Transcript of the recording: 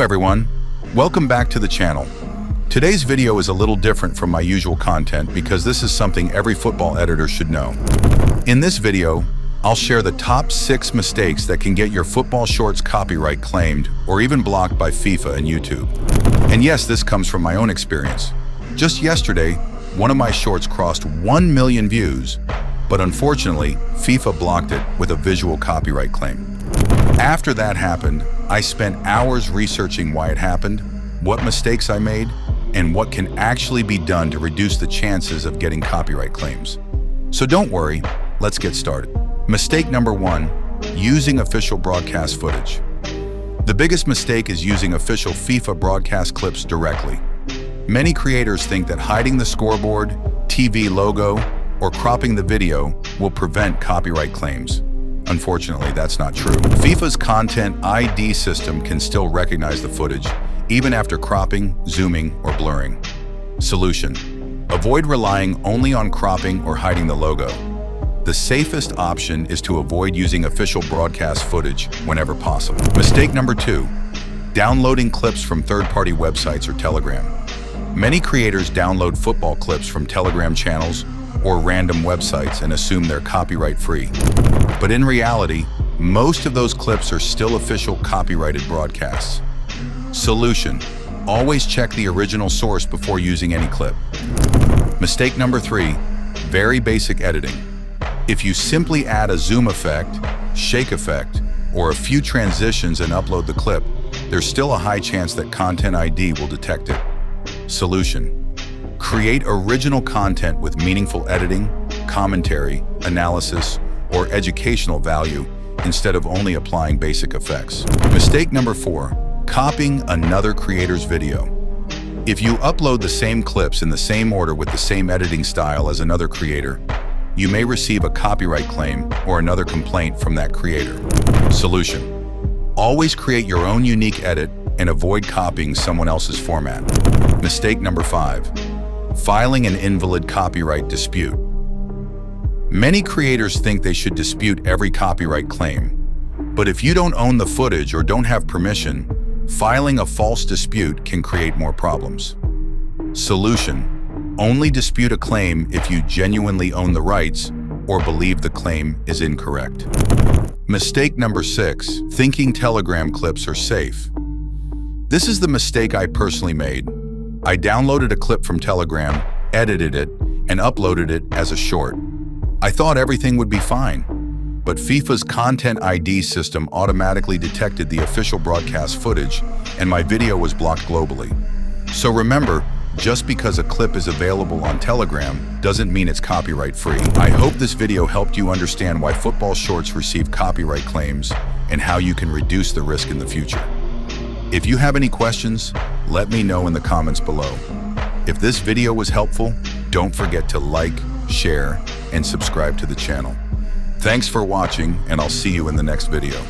everyone, welcome back to the channel. Today's video is a little different from my usual content because this is something every football editor should know. In this video, I'll share the top 6 mistakes that can get your football shorts copyright claimed or even blocked by FIFA and YouTube. And yes, this comes from my own experience. Just yesterday, one of my shorts crossed 1 million views, but unfortunately, FIFA blocked it with a visual copyright claim. After that happened, I spent hours researching why it happened, what mistakes I made, and what can actually be done to reduce the chances of getting copyright claims. So don't worry, let's get started. Mistake number 1, using official broadcast footage. The biggest mistake is using official FIFA broadcast clips directly. Many creators think that hiding the scoreboard, TV logo, or cropping the video will prevent copyright claims. Unfortunately, that's not true. FIFA's Content ID system can still recognize the footage, even after cropping, zooming, or blurring. Solution: avoid relying only on cropping or hiding the logo. The safest option is to avoid using official broadcast footage whenever possible. Mistake number 2, downloading clips from third-party websites or Telegram. Many creators download football clips from Telegram channels or random websites and assume they're copyright-free. But in reality, most of those clips are still official copyrighted broadcasts. Solution: always check the original source before using any clip. Mistake number 3, very basic editing. If you simply add a zoom effect, shake effect, or a few transitions and upload the clip, there's still a high chance that Content ID will detect it. Solution: create original content with meaningful editing, commentary, analysis, or educational value instead of only applying basic effects. Mistake number 4, copying another creator's video. If you upload the same clips in the same order with the same editing style as another creator, you may receive a copyright claim or another complaint from that creator. Solution: always create your own unique edit and avoid copying someone else's format. Mistake number 5, filing an invalid copyright dispute. Many creators think they should dispute every copyright claim, but if you don't own the footage or don't have permission, filing a false dispute can create more problems. Solution: only dispute a claim if you genuinely own the rights or believe the claim is incorrect. Mistake number 6, thinking Telegram clips are safe. This is the mistake I personally made. I downloaded a clip from Telegram, edited it, and uploaded it as a short. I thought everything would be fine, but FIFA's Content ID system automatically detected the official broadcast footage, and my video was blocked globally. So remember, just because a clip is available on Telegram doesn't mean it's copyright-free. I hope this video helped you understand why football shorts receive copyright claims and how you can reduce the risk in the future. If you have any questions, let me know in the comments below. If this video was helpful, don't forget to like, share, and subscribe to the channel. Thanks for watching, and I'll see you in the next video.